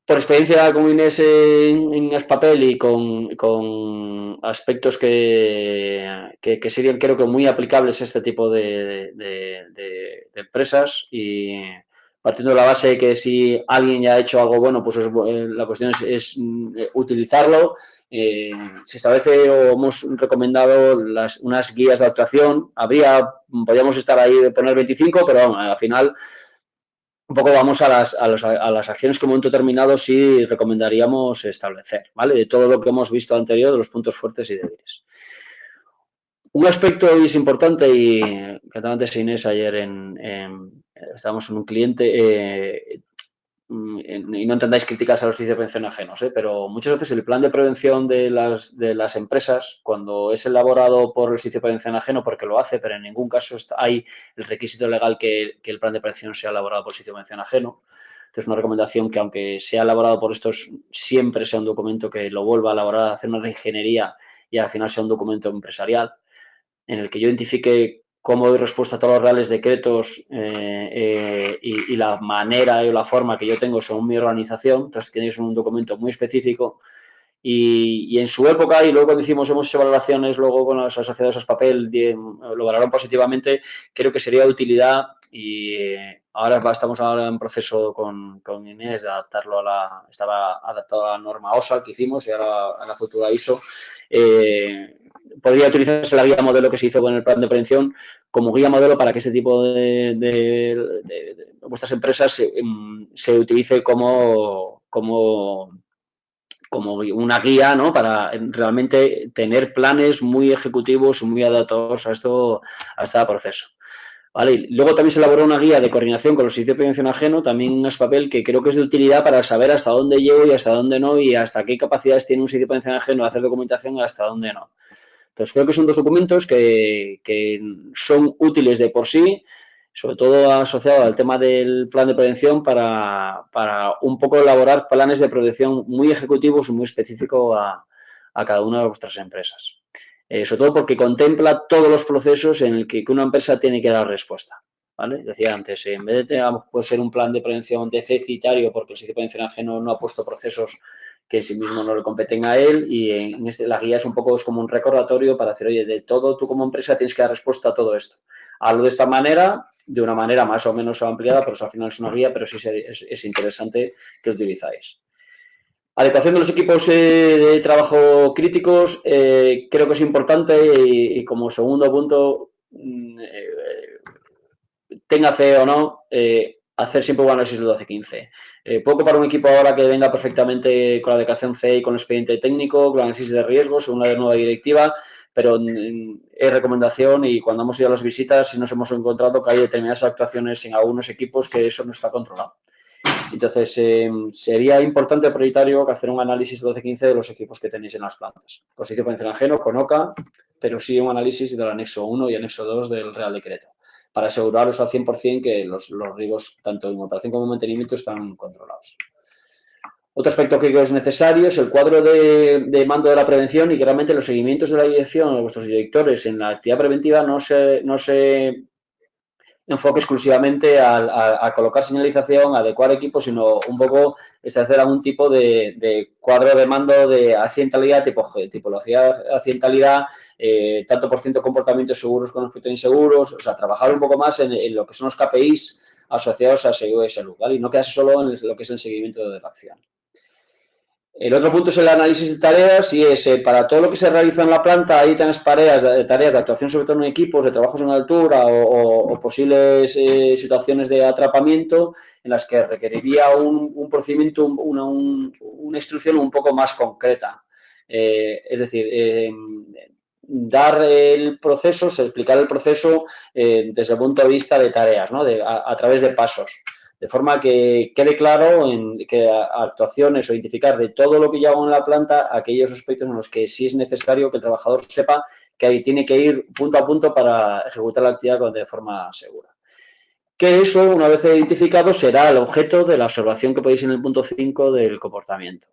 Por experiencia con Inés en Aspapel y con aspectos que serían creo que muy aplicables a este tipo de empresas y partiendo de la base de que si alguien ya ha hecho algo bueno, pues la cuestión es utilizarlo. Se establece o hemos recomendado unas guías de actuación. Podríamos estar ahí de poner 25, pero bueno, al final un poco vamos a las acciones que en un momento determinado sí recomendaríamos establecer, ¿vale? De todo lo que hemos visto anterior, de los puntos fuertes y débiles. Un aspecto es importante y que antes Inés ayer estábamos en un cliente y no entendáis críticas a los servicios de prevención ajenos, pero muchas veces el plan de prevención de las empresas, cuando es elaborado por el servicio de prevención ajeno, porque lo hace, pero en ningún caso hay el requisito legal que el plan de prevención sea elaborado por el servicio de prevención ajeno, Entonces, una recomendación que, aunque sea elaborado por estos, siempre sea un documento que lo vuelva a elaborar, hacer una reingeniería y al final sea un documento empresarial en el que yo identifique cómo doy respuesta a todos los reales decretos y la manera y la forma que yo tengo según mi organización. Entonces, tenéis un documento muy específico y en su época, y luego cuando hemos hecho valoraciones luego con los asociados a papel, lo valoraron positivamente, creo que sería de utilidad y ahora estamos en proceso con Inés de adaptarlo estaba adaptado a la norma OSA que hicimos y ahora a la futura ISO. Podría utilizarse la guía modelo que se hizo con el plan de prevención como guía modelo para que este tipo de vuestras empresas se utilice como una guía, ¿no? Para realmente tener planes muy ejecutivos, muy adaptados a este proceso. ¿Vale? Y luego también se elaboró una guía de coordinación con los sitios de prevención ajeno, también un papel que creo que es de utilidad para saber hasta dónde llego y hasta dónde no, y hasta qué capacidades tiene un sitio de prevención ajeno de hacer documentación y hasta dónde no. Entonces, creo que son dos documentos que son útiles de por sí, sobre todo asociado al tema del plan de prevención para un poco elaborar planes de prevención muy ejecutivos y muy específicos a cada una de vuestras empresas. Sobre todo porque contempla todos los procesos en el que una empresa tiene que dar respuesta. ¿Vale? Decía antes, en vez de puede ser un plan de prevención deficitario porque el sitio de prevención ajeno no ha puesto procesos que en sí mismo no le competen a él y la guía es un poco como un recordatorio para decir, oye, de todo tú como empresa tienes que dar respuesta a todo esto. Hazlo de esta manera, de una manera más o menos ampliada, pero eso al final es una guía, pero sí es interesante que utilizáis. Adecuación de los equipos de trabajo críticos, creo que es importante y como segundo punto, tenga CE o no, hacer siempre un análisis del 12-15. Poco para un equipo ahora que venga perfectamente con la declaración CE y con el expediente técnico, con el análisis de riesgos, según la nueva directiva, pero es recomendación y cuando hemos ido a las visitas sí nos hemos encontrado que hay determinadas actuaciones en algunos equipos que eso no está controlado. Entonces, sería importante prioritario que hacer un análisis 12-15 de los equipos que tenéis en las plantas. Con sitio de prevención ajeno, con OCA, pero sí un análisis del anexo 1 y anexo 2 del Real Decreto, para aseguraros al 100% que los riesgos, tanto en operación como en mantenimiento, están controlados. Otro aspecto que creo que es necesario es el cuadro de mando de la prevención y que realmente los seguimientos de la dirección de vuestros directores en la actividad preventiva no se enfoque exclusivamente a colocar señalización, a adecuar equipos, sino un poco establecer algún tipo de cuadro de mando de accidentalidad, tipología de accidentalidad, tanto por ciento de comportamientos seguros con respecto a inseguros, o sea, trabajar un poco más en lo que son los KPIs asociados a seguridad y salud, ¿vale? Y no quedarse solo en lo que es el seguimiento de la acción. El otro punto es el análisis de tareas y es para todo lo que se realiza en la planta, ahí tienes tareas de actuación sobre todo en equipos, de trabajos en altura o posibles situaciones de atrapamiento en las que requeriría un procedimiento, una instrucción un poco más concreta. Es decir, dar el proceso, explicar el proceso desde el punto de vista de tareas, ¿no? A través de pasos. De forma que quede claro en que actuaciones o identificar de todo lo que yo hago en la planta aquellos aspectos en los que sí es necesario que el trabajador sepa que ahí tiene que ir punto a punto para ejecutar la actividad de forma segura. Que eso, una vez identificado, será el objeto de la observación que podéis en el punto 5 del comportamiento.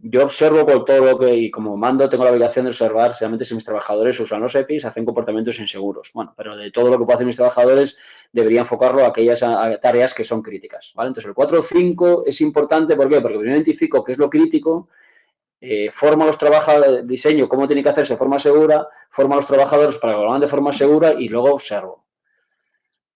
Yo observo con todo lo que, y como mando, tengo la obligación de observar realmente si mis trabajadores usan los EPIs, hacen comportamientos inseguros. Bueno, pero de todo lo que pueden hacer mis trabajadores, debería enfocarlo a aquellas tareas que son críticas, ¿vale? Entonces, el 4 o 5 es importante, ¿por qué? Porque primero identifico qué es lo crítico, formo a los trabajadores, diseño cómo tiene que hacerse de forma segura, formo a los trabajadores para que lo hagan de forma segura y luego observo.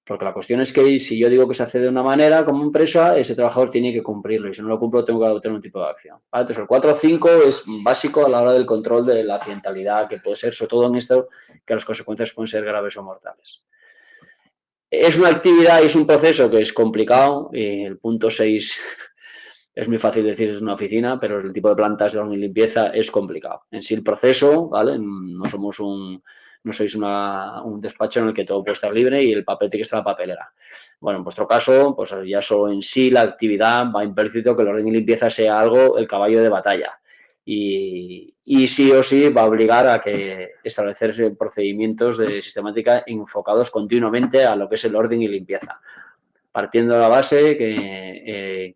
Porque la cuestión es que si yo digo que se hace de una manera como empresa, ese trabajador tiene que cumplirlo y si no lo cumplo tengo que adoptar un tipo de acción. ¿Vale? Entonces el 4 o 5 es básico a la hora del control de la accidentalidad, que puede ser, sobre todo en esto, que las consecuencias pueden ser graves o mortales. Es una actividad y es un proceso que es complicado. Y el punto 6 es muy fácil decir es una oficina, pero el tipo de plantas de orden y limpieza es complicado. En sí el proceso, ¿vale? No somos no sois un despacho en el que todo puede estar libre y el papel tiene que estar en la papelera. Bueno, en vuestro caso, pues ya solo en sí la actividad va implícito que el orden y limpieza sea algo, el caballo de batalla. Y sí o sí va a obligar a que establecer procedimientos de sistemática enfocados continuamente a lo que es el orden y limpieza. partiendo de la base que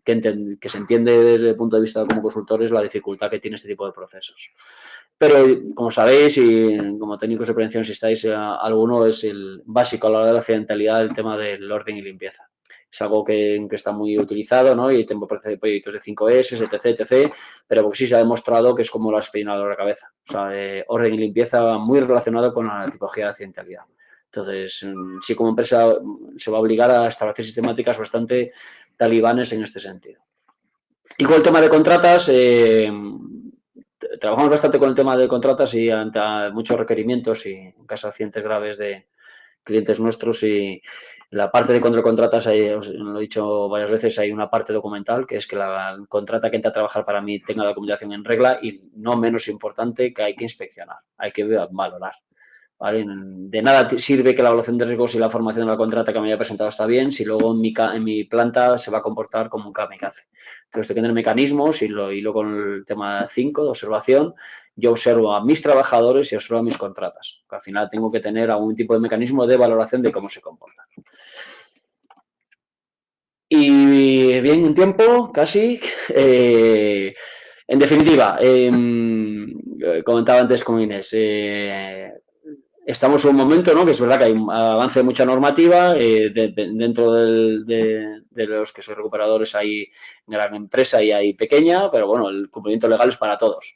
se entiende desde el punto de vista como consultores la dificultad que tiene este tipo de procesos. Pero, como sabéis, y como técnicos de prevención, si estáis alguno, es el básico a la hora de la accidentalidad el tema del orden y limpieza. Es algo que está muy utilizado, ¿no? Y tengo proyectos de 5S, etc, etc, pero porque sí se ha demostrado que es como lo has peinado de la cabeza. O sea, orden y limpieza muy relacionado con la tipología de accidentalidad. Entonces, sí, como empresa se va a obligar a establecer sistemáticas bastante talibanes en este sentido. Y con el tema de contratas, trabajamos bastante con el tema de contratas y ante muchos requerimientos y en caso de accidentes graves de clientes nuestros y la parte de cuando contratas, os lo he dicho varias veces, hay una parte documental que es que la contrata que entra a trabajar para mí tenga la documentación en regla y no menos importante que hay que inspeccionar, hay que valorar. ¿Vale? De nada sirve que la evaluación de riesgos y la formación de la contrata que me haya presentado está bien si luego en mi planta se va a comportar como un kamikaze. Entonces, hay que tener mecanismos y luego con el tema 5 de observación, yo observo a mis trabajadores y observo a mis contratas. Al final tengo que tener algún tipo de mecanismo de valoración de cómo se comportan. Y bien, en tiempo, casi. En definitiva, comentaba antes con Inés, estamos en un momento, ¿no? Que es verdad que hay un avance de mucha normativa, dentro de los que son recuperadores hay gran empresa y hay pequeña, pero bueno, el cumplimiento legal es para todos.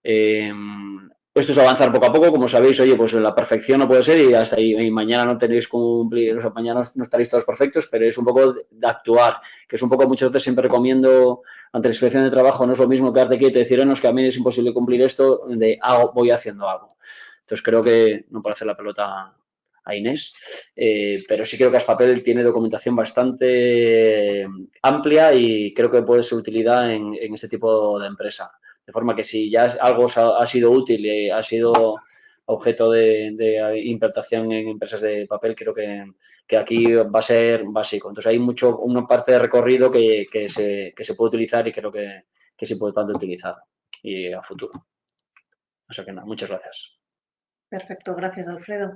Esto es avanzar poco a poco, como sabéis, oye, pues la perfección no puede ser y hasta ahí y mañana no tenéis cumplir, o sea, mañana no estaréis todos perfectos, pero es un poco de actuar, que es un poco, muchas veces siempre recomiendo ante la inspección de trabajo, no es lo mismo quedarte quieto y decir, no, es que a mí es imposible cumplir esto, voy haciendo algo. Entonces creo que, no por hacer la pelota a Inés, pero sí creo que Aspapel tiene documentación bastante amplia y creo que puede ser utilidad en este tipo de empresa. De forma que si ya algo ha sido útil y ha sido objeto de implantación en empresas de papel, creo que aquí va a ser básico. Entonces hay una parte de recorrido que se puede utilizar y creo que es importante utilizar y a futuro. O sea que nada, muchas gracias. Perfecto, gracias, Alfredo.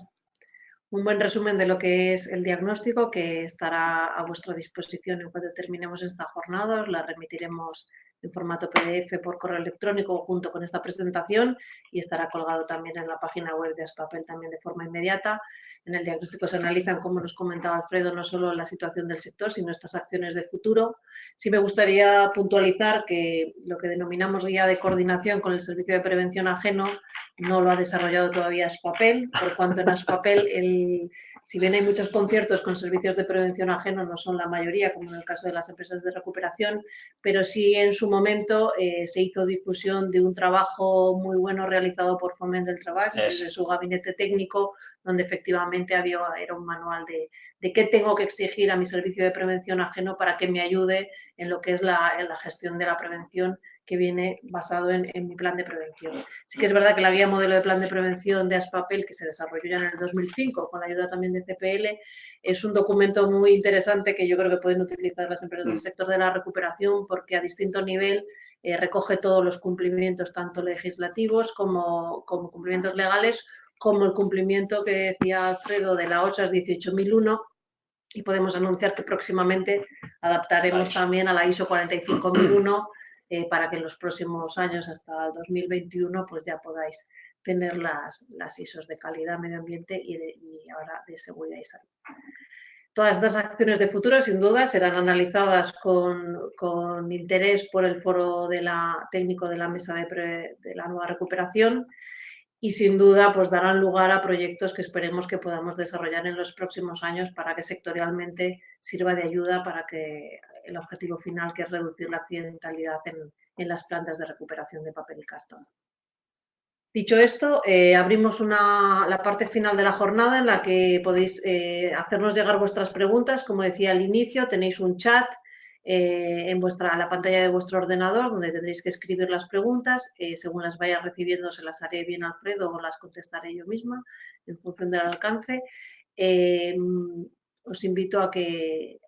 Un buen resumen de lo que es el diagnóstico que estará a vuestra disposición en cuanto terminemos esta jornada. Os la remitiremos en formato PDF por correo electrónico junto con esta presentación y estará colgado también en la página web de Aspapel también de forma inmediata. En el diagnóstico se analizan, como nos comentaba Alfredo, no solo la situación del sector, sino estas acciones de futuro. Sí me gustaría puntualizar que lo que denominamos guía de coordinación con el Servicio de Prevención Ajeno no lo ha desarrollado todavía Aspapel, por cuanto en Aspapel, si bien hay muchos conciertos con servicios de prevención ajeno, no son la mayoría, como en el caso de las empresas de recuperación, pero sí en su momento se hizo difusión de un trabajo muy bueno realizado por Foment del Trabajo, desde su gabinete técnico, donde efectivamente era un manual de qué tengo que exigir a mi servicio de prevención ajeno para que me ayude en lo que es la gestión de la prevención que viene basado en mi plan de prevención. Sí que es verdad que la guía modelo de plan de prevención de Aspapel, que se desarrolló ya en el 2005 con la ayuda también de CPL, es un documento muy interesante que yo creo que pueden utilizar las empresas del sector de la recuperación porque a distinto nivel recoge todos los cumplimientos, tanto legislativos como cumplimientos legales, como el cumplimiento que decía Alfredo de la OSHAS 18001, y podemos anunciar que próximamente adaptaremos también a la ISO 45001 para que en los próximos años, hasta el 2021, pues ya podáis tener las ISOs de calidad, medio ambiente y ahora de seguridad y salud. Todas estas acciones de futuro, sin duda, serán analizadas con interés por el foro técnico de la mesa de la nueva recuperación y sin duda pues darán lugar a proyectos que esperemos que podamos desarrollar en los próximos años para que sectorialmente sirva de ayuda para que el objetivo final, que es reducir la accidentalidad en las plantas de recuperación de papel y cartón. Dicho esto, abrimos la parte final de la jornada en la que podéis hacernos llegar vuestras preguntas. Como decía al inicio, tenéis un chat en la pantalla de vuestro ordenador donde tendréis que escribir las preguntas. Según las vaya recibiendo, se las haré bien Alfredo o las contestaré yo misma en función del alcance. Os invito a que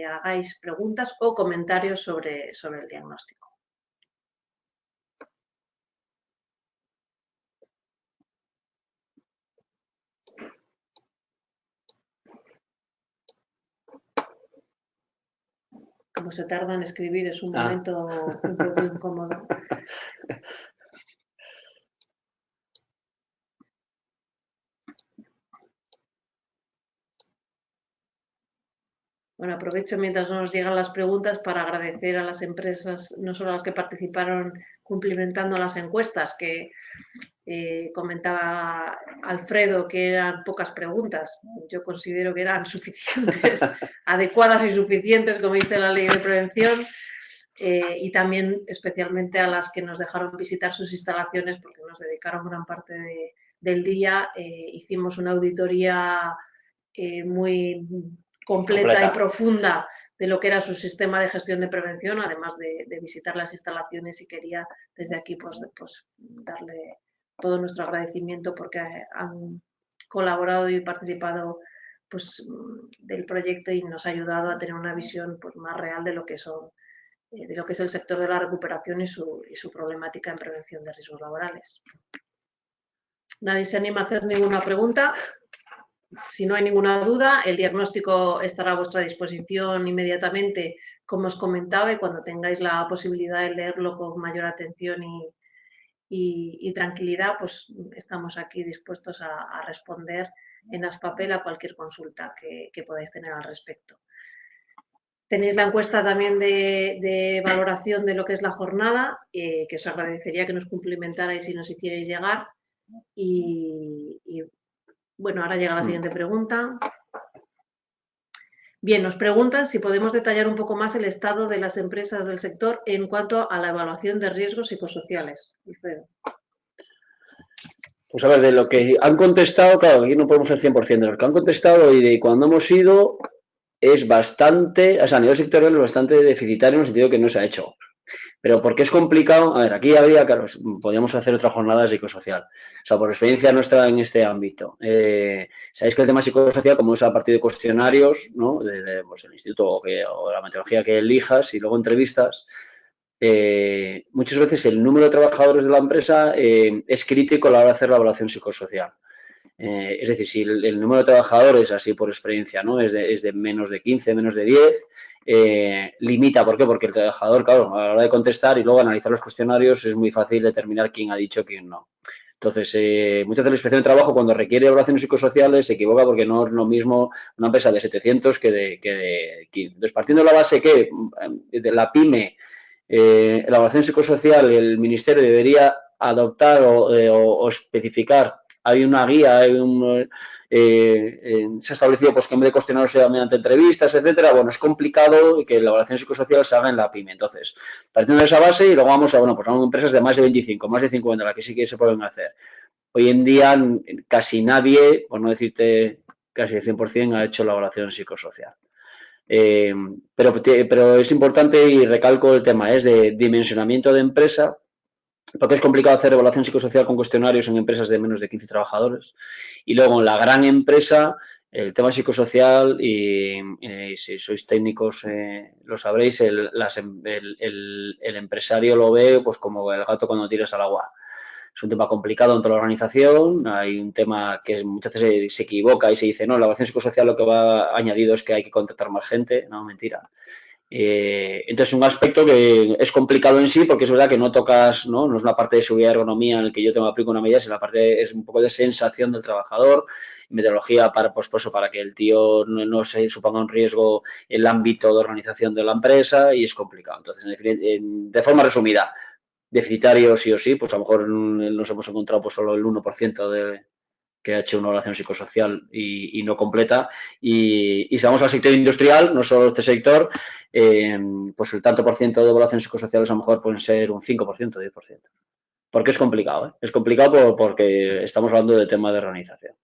hagáis preguntas o comentarios sobre el diagnóstico. como se tarda en escribir, es un momento un poco incómodo. Bueno, aprovecho mientras nos llegan las preguntas para agradecer a las empresas, no solo a las que participaron cumplimentando las encuestas, que comentaba Alfredo que eran pocas preguntas. Yo considero que eran suficientes, adecuadas y suficientes, como dice la ley de prevención. Y también especialmente a las que nos dejaron visitar sus instalaciones porque nos dedicaron gran parte del día. Hicimos una auditoría muy completa y profunda de lo que era su sistema de gestión de prevención, además de visitar las instalaciones, y quería desde aquí pues darle todo nuestro agradecimiento porque han colaborado y participado pues del proyecto y nos ha ayudado a tener una visión pues más real de lo que son de lo que es el sector de la recuperación y su problemática en prevención de riesgos laborales. Nadie se anima a hacer ninguna pregunta. Si no hay ninguna duda, el diagnóstico estará a vuestra disposición inmediatamente, como os comentaba, y cuando tengáis la posibilidad de leerlo con mayor atención y tranquilidad, pues estamos aquí dispuestos a responder en Aspapel a cualquier consulta que podáis tener al respecto. Tenéis la encuesta también de valoración de lo que es la jornada, que os agradecería que nos cumplimentarais si nos hicierais llegar. Y bueno, ahora llega la siguiente pregunta. Bien, nos preguntan si podemos detallar un poco más el estado de las empresas del sector en cuanto a la evaluación de riesgos psicosociales. Alfredo. Pues a ver, de lo que han contestado, claro, aquí no podemos ser 100%, de lo que han contestado y de cuando hemos ido es bastante, o sea, a nivel sectorial es bastante deficitario en el sentido que no se ha hecho. Pero ¿por qué es complicado? A ver, aquí habría, claro, podríamos hacer otra jornada psicosocial. O sea, por experiencia nuestra en este ámbito. Sabéis que el tema psicosocial, como es a partir de cuestionarios, ¿no? Pues el instituto o la metodología que elijas y luego entrevistas, muchas veces el número de trabajadores de la empresa es crítico a la hora de hacer la evaluación psicosocial. Es decir, si el número de trabajadores, así por experiencia, ¿no? es de menos de 15, menos de 10, limita. ¿Por qué? Porque el trabajador, claro, a la hora de contestar y luego analizar los cuestionarios es muy fácil determinar quién ha dicho quién no. Entonces, muchas veces la inspección de trabajo, cuando requiere evaluaciones psicosociales, se equivoca porque no es lo mismo una empresa de 700 que de 15. Entonces, partiendo de la base que de la PYME, la evaluación psicosocial, el Ministerio debería adoptar o especificar. Hay una guía, se ha establecido pues, que en vez de cuestionarios sea mediante entrevistas, etcétera. Bueno, es complicado que la evaluación psicosocial se haga en la PYME. Entonces, partiendo de esa base y luego vamos a, bueno, pues a empresas de más de 25, más de 50, las que sí que se pueden hacer. Hoy en día casi nadie, por no decirte casi el 100%, ha hecho la evaluación psicosocial. Pero es importante y recalco el tema, es de dimensionamiento de empresa, porque es complicado hacer evaluación psicosocial con cuestionarios en empresas de menos de 15 trabajadores. Y luego en la gran empresa, el tema psicosocial, y si sois técnicos lo sabréis, el empresario lo ve pues como el gato cuando tiras al agua. Es un tema complicado dentro de la organización, hay un tema que muchas veces se equivoca y se dice, no, la evaluación psicosocial lo que va añadido es que hay que contratar más gente. No, mentira. Entonces, un aspecto que es complicado en sí, porque es verdad que no tocas, no es una parte de seguridad y ergonomía en el que yo te aplico una medida, sino la parte es un poco de sensación del trabajador, metodología para, pues, para que el tío no se suponga un riesgo en el ámbito de organización de la empresa, y es complicado. Entonces, de forma resumida, deficitario sí o sí, pues a lo mejor nos hemos encontrado pues solo el 1% que ha hecho una evaluación psicosocial y no completa. Y si vamos al sector industrial, no solo este sector, pues el tanto por ciento de evaluaciones psicosociales a lo mejor pueden ser un 5%, 10%. Porque es complicado, ¿eh? Es complicado porque estamos hablando de tema de organización.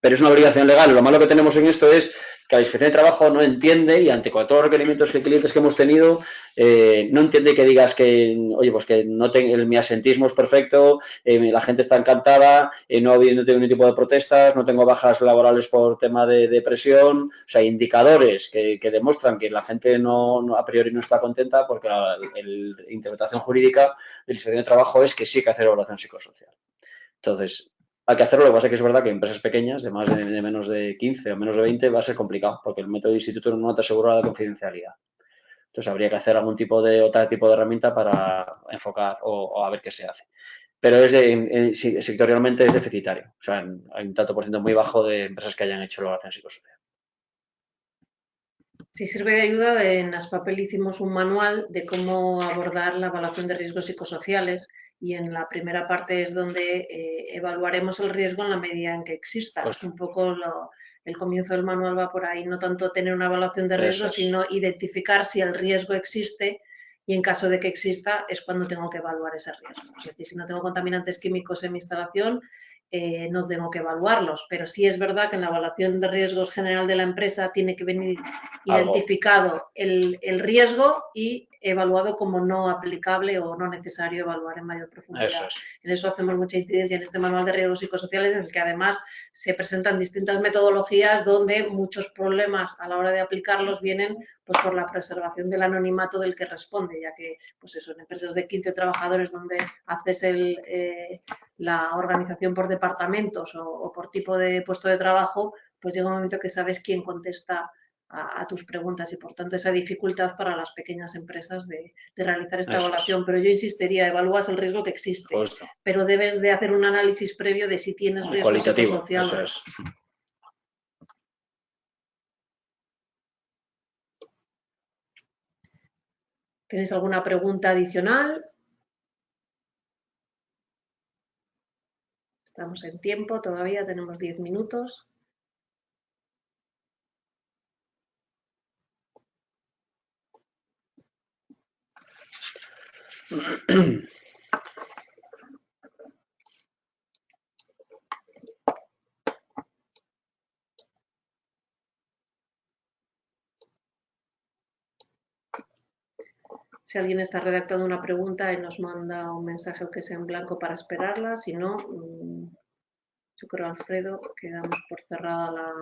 Pero es una obligación legal. Lo malo que tenemos en esto es que la inspección de trabajo no entiende, y ante todos los requerimientos de clientes que hemos tenido, no entiende que digas que, oye, pues que no mi asentismo es perfecto, la gente está encantada, no tengo ningún tipo de protestas, no tengo bajas laborales por tema de presión. O sea, indicadores que demuestran que la gente a priori no está contenta, porque la interpretación jurídica de la inspección de trabajo es que sí hay que hacer evaluación psicosocial. Entonces, hay que hacerlo. Lo que pasa es que es verdad que en empresas pequeñas, de menos de 15 o menos de 20, va a ser complicado, porque el método de instituto no te asegura la confidencialidad. Entonces habría que hacer algún tipo de otro tipo de herramienta para enfocar o a ver qué se hace. Pero sectorialmente es deficitario. O sea, hay un tanto por ciento muy bajo de empresas que hayan hecho evaluación psicosocial. Si sirve de ayuda, en Aspapel hicimos un manual de cómo abordar la evaluación de riesgos psicosociales y en la primera parte es donde evaluaremos el riesgo en la medida en que exista. Pues, Un poco el comienzo del manual va por ahí, no tanto tener una evaluación de riesgo, sino identificar si el riesgo existe y en caso de que exista es cuando tengo que evaluar ese riesgo. Es decir, si no tengo contaminantes químicos en mi instalación, no tengo que evaluarlos, pero sí es verdad que en la evaluación de riesgos general de la empresa tiene que venir identificado el riesgo y evaluado como no aplicable o no necesario evaluar en mayor profundidad. En eso hacemos mucha incidencia en este manual de riesgos psicosociales, en el que además se presentan distintas metodologías donde muchos problemas a la hora de aplicarlos vienen pues, por la preservación del anonimato del que responde, ya que pues eso, en empresas de 15 trabajadores donde haces la organización por departamentos o por tipo de puesto de trabajo, pues llega un momento que sabes quién contesta a tus preguntas y por tanto esa dificultad para las pequeñas empresas de realizar esta evaluación. Pero yo insistiría, evalúas el riesgo que existe, pero debes de hacer un análisis previo de si tienes riesgo psicosocial. Eso es. ¿Tenéis alguna pregunta adicional? Estamos en tiempo, todavía tenemos 10 minutos. Si alguien está redactando una pregunta y nos manda un mensaje que sea en blanco para esperarla, si no, yo creo, Alfredo, que damos por cerrada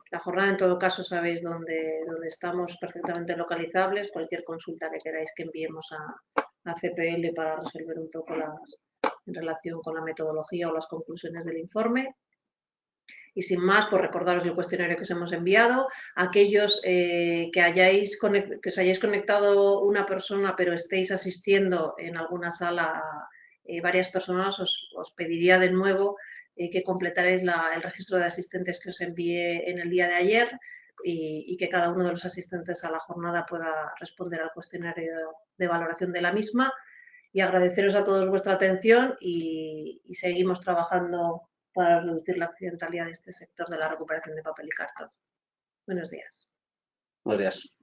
la jornada. En todo caso, sabéis dónde estamos perfectamente localizables. Cualquier consulta que queráis que enviemos a CPL para resolver un poco en relación con la metodología o las conclusiones del informe. Y sin más, pues recordaros el cuestionario que os hemos enviado. Aquellos que os hayáis conectado una persona, pero estéis asistiendo en alguna sala varias personas, os pediría de nuevo que completaréis el registro de asistentes que os envié en el día de ayer y que cada uno de los asistentes a la jornada pueda responder al cuestionario de valoración de la misma. Y agradeceros a todos vuestra atención y seguimos trabajando para reducir la accidentalidad de este sector de la recuperación de papel y cartón. Buenos días. Buenos días.